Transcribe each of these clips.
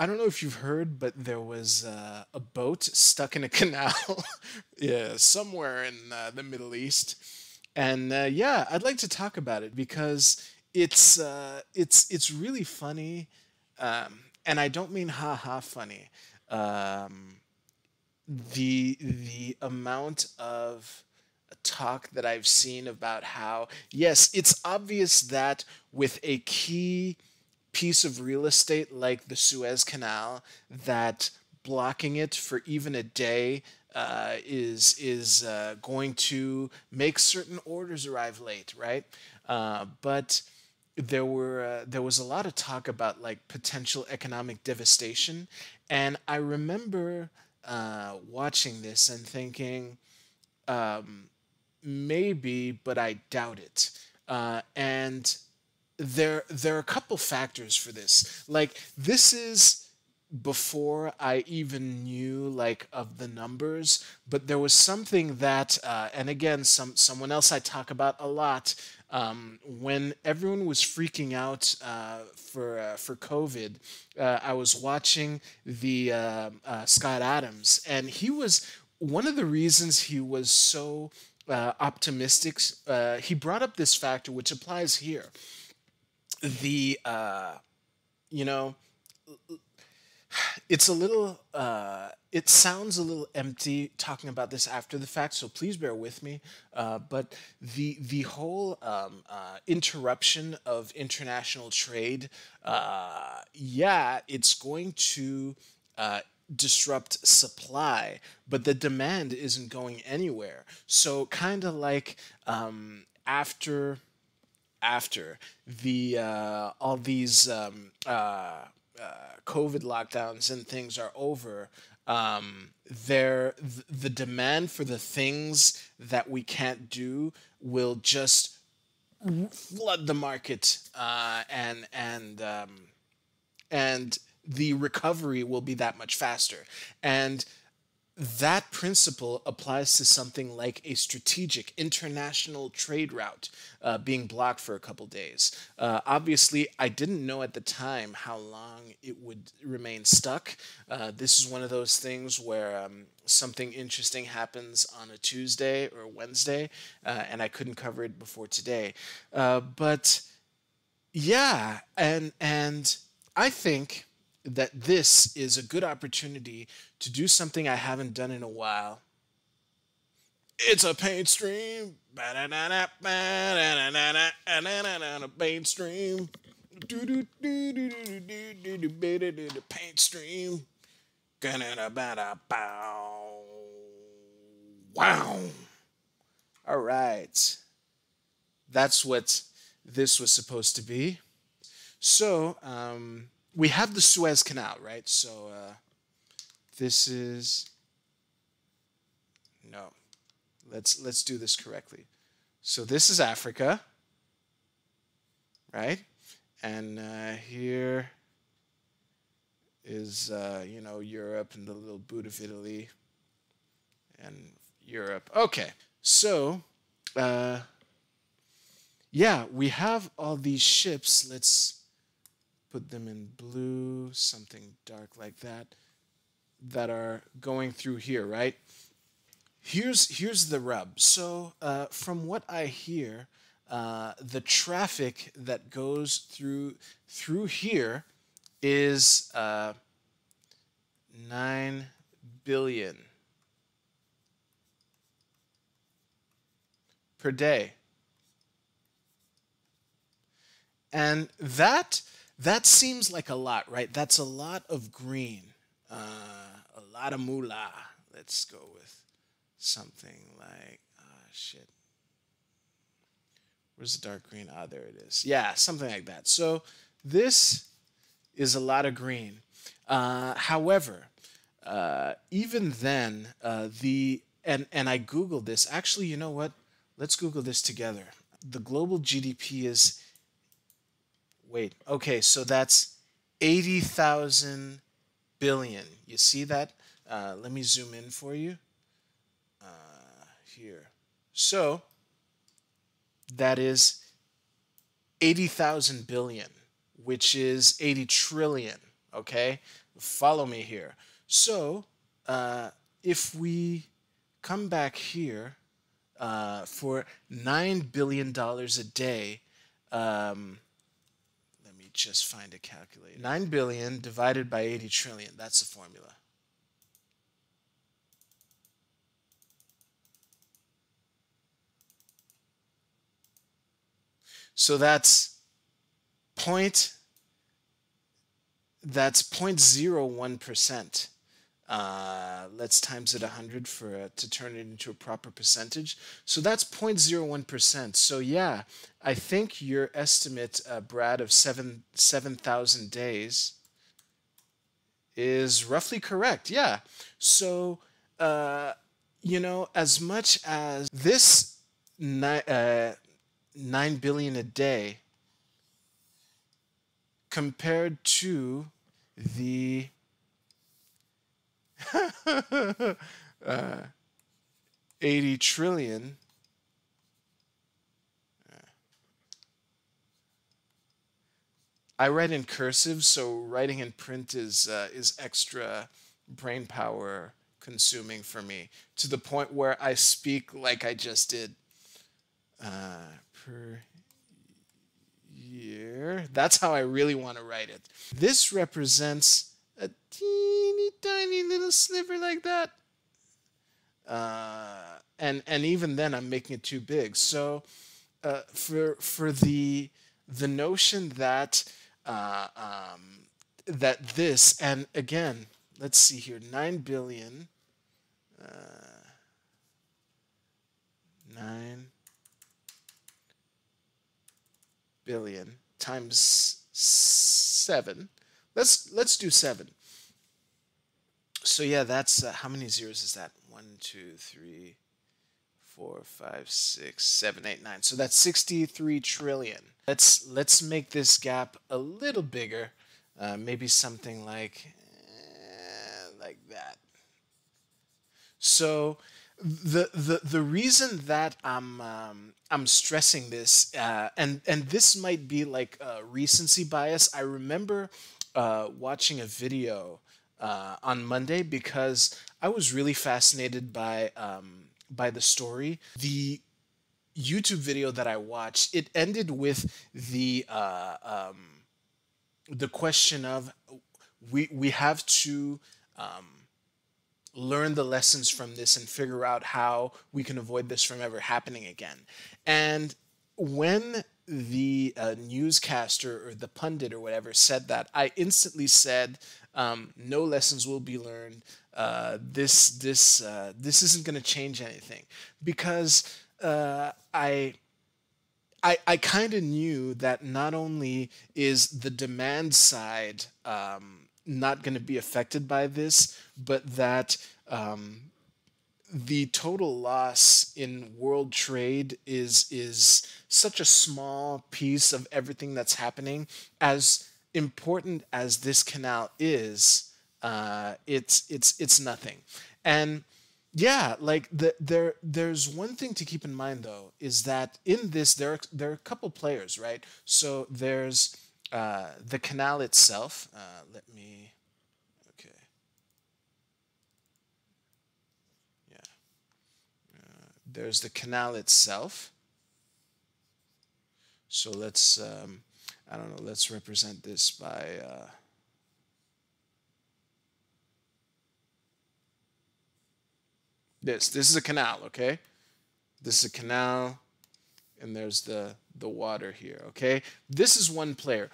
I don't know if you've heard, but there was a boat stuck in a canal, yeah, somewhere in the Middle East, and yeah, I'd like to talk about it because it's really funny, and I don't mean ha ha funny. Um, the amount of talk that I've seen about how, yes, it's obvious that with a key piece of real estate like the Suez Canal, that blocking it for even a day is going to make certain orders arrive late, right? But there was a lot of talk about like potential economic devastation, and I remember watching this and thinking maybe, but I doubt it. And there are a couple factors for this. Like this is before I even knew like of the numbers, but there was something that, and again, someone else I talk about a lot. When everyone was freaking out for COVID, I was watching the Scott Adams, and he was one of the reasons he was so optimistic. He brought up this factor which applies here. The you know it's a little it sounds a little empty talking about this after the fact, so please bear with me, but the whole interruption of international trade, yeah, it's going to disrupt supply, but the demand isn't going anywhere. So kind of like after the all these COVID lockdowns and things are over, the demand for the things that we can't do will just flood the market, and the recovery will be that much faster. And that principle applies to something like a strategic international trade route being blocked for a couple days. Obviously, I didn't know at the time how long it would remain stuck. This is one of those things where something interesting happens on a Tuesday or Wednesday, and I couldn't cover it before today. But yeah, and I think that this is a good opportunity to do something I haven't done in a while. It's a paint stream. Ba-da-da-da, ba-da-da-da-da, paint stream. Paint stream. Wow. All right. That's what this was supposed to be. So, we have the Suez Canal, right? So, this is no. Let's do this correctly. So this is Africa, right? And here is Europe and the little boot of Italy and Europe. Okay, so uh, yeah, we have all these ships. Let's put them in blue, something dark like that are going through here, right? Here's the rub. So from what I hear, the traffic that goes through here is 9 billion per day, and that seems like a lot, right? That's a lot of green, a lot of moolah. Let's go with something like shit. Where's the dark green? Ah, there it is. Yeah, something like that. So this is a lot of green. However, even then, and I googled this. Actually, you know what? Let's Google this together. The global GDP is, wait. Okay, so that's 80,000 billion. You see that? Let me zoom in for you here. So that is 80,000 billion, which is 80 trillion. Okay, follow me here. So if we come back here for $9 billion a day, let me just find a calculator. 9 billion divided by 80 trillion. That's the formula. So point that's 0.01%. Let's times it 100 for to turn it into a proper percentage. So that's 0.01%. So yeah, I think your estimate, Brad, of 7,000 days is roughly correct. Yeah. So as much as this 9 billion a day compared to the 80 trillion. I write in cursive, so writing in print is extra brain power consuming for me, to the point where I speak like I just did. Per year. That's how I really want to write it. This represents a teeny tiny little sliver like that. And even then I'm making it too big. So for the notion that that this, and again, let's see here, 9 billion, 9 billion times 7. Let's do 7. So yeah, that's how many zeros is that? 1, 2, 3, 4, 5, 6, 7, 8, 9. So that's 63 trillion. Let's make this gap a little bigger. Maybe something like that. So the reason that I'm stressing this, and this might be like a recency bias. I remember watching a video on Monday because I was really fascinated by the story. The YouTube video that I watched, it ended with the question of we have to learn the lessons from this and figure out how we can avoid this from ever happening again. And when the newscaster or the pundit or whatever said that, I instantly said, "No lessons will be learned. This isn't going to change anything," because I kind of knew that not only is the demand side not going to be affected by this, but that the total loss in world trade is such a small piece of everything that's happening. As important as this canal is, it's nothing. And yeah, like there's one thing to keep in mind though, is that in this there are a couple players, right? So there's the canal itself. Let me. Okay. Yeah. There's the canal itself. So let's I don't know. Let's represent this by. This is a canal, okay? This is a canal, and there's the water here, okay? This is one player.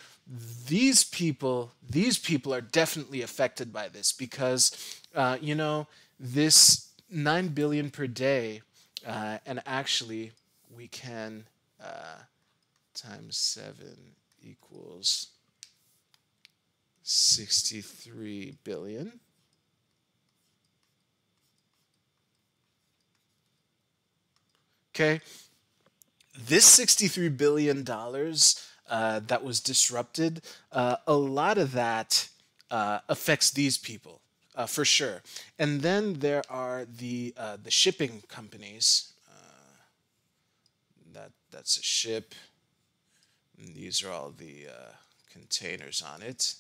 These people are definitely affected by this because this 9 billion per day, and actually we can times 7 equals 63 billion. Okay, this $63 billion that was disrupted, a lot of that affects these people for sure. And then there are the shipping companies. That's a ship. And these are all the containers on it.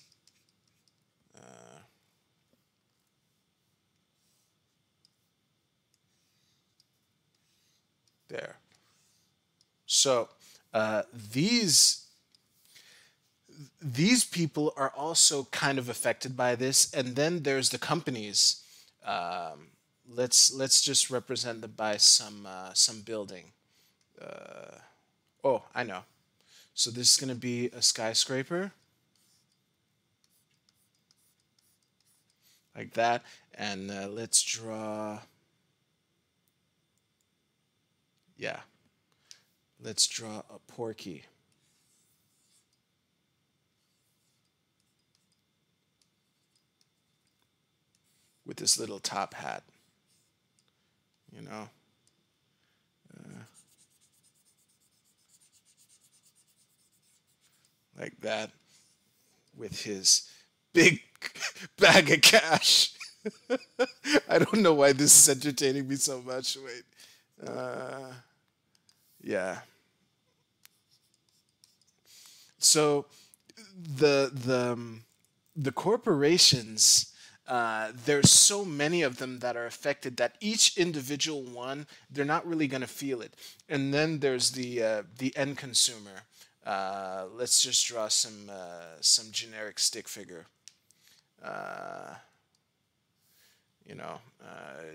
There. So uh, these these people are also kind of affected by this, and then there's the companies. Um, let's just represent them by some building. Oh, I know. So this is going to be a skyscraper like that, and let's draw. Yeah, let's draw a porky with this little top hat. You know, like that, with his big bag of cash. I don't know why this is entertaining me so much. Wait. Yeah. So the corporations, there's so many of them that are affected that each individual one, they're not really going to feel it. And then there's the end consumer. Let's just draw some generic stick figure. Uh,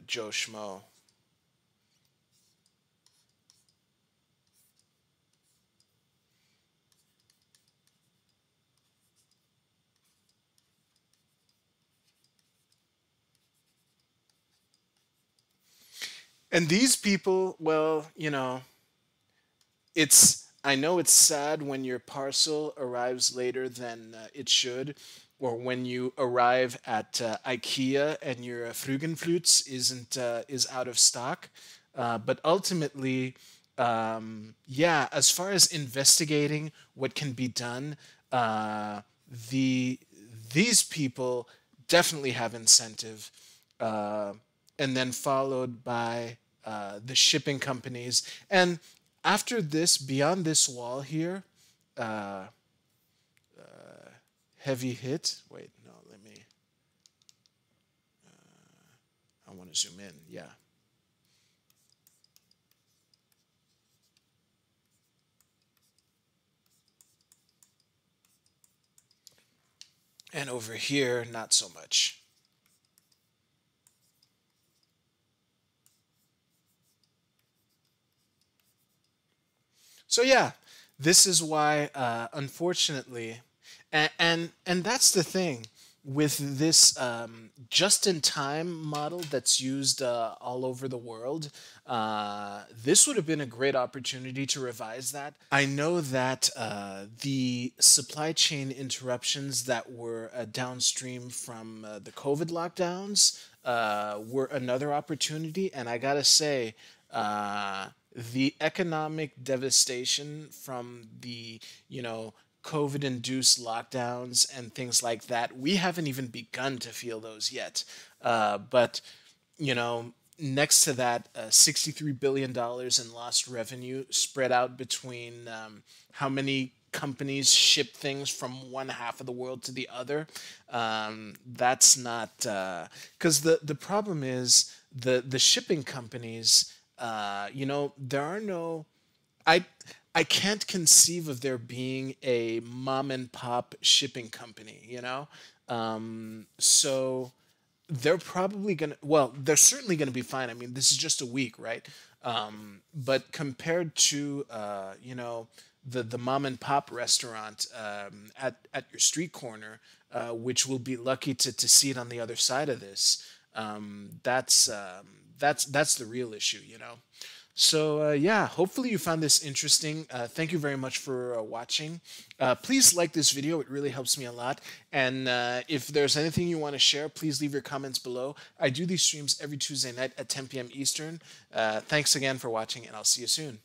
Joe Schmo. And these people, well, it's I know it's sad when your parcel arrives later than it should, or when you arrive at IKEA and your Frugenflutz is out of stock. But ultimately, yeah, as far as investigating what can be done, uh, the these people definitely have incentive, uh, and then followed by the shipping companies. And after this, beyond this wall here, uh, heavy hit. Wait, no, let me. I want to zoom in. Yeah. And over here, not so much. So yeah, this is why, unfortunately, and that's the thing with this just-in-time model that's used all over the world. This would have been a great opportunity to revise that. I know that the supply chain interruptions that were downstream from the COVID lockdowns were another opportunity, and I gotta say. The economic devastation from the, COVID induced lockdowns and things like that, we haven't even begun to feel those yet. But, next to that, $63 billion in lost revenue spread out between how many companies ship things from one half of the world to the other. That's not because the problem is the shipping companies. There are no. I I can't conceive of there being a mom and pop shipping company. So they're probably gonna. Well, they're certainly gonna be fine. I mean, this is just a week, right? But compared to the mom and pop restaurant at your street corner, which will be lucky to see it on the other side of this. That's the real issue. So yeah, hopefully you found this interesting. Thank you very much for watching. Please like this video; it really helps me a lot. And if there's anything you want to share, please leave your comments below. I do these streams every Tuesday night at 10 p.m. Eastern. Thanks again for watching, and I'll see you soon.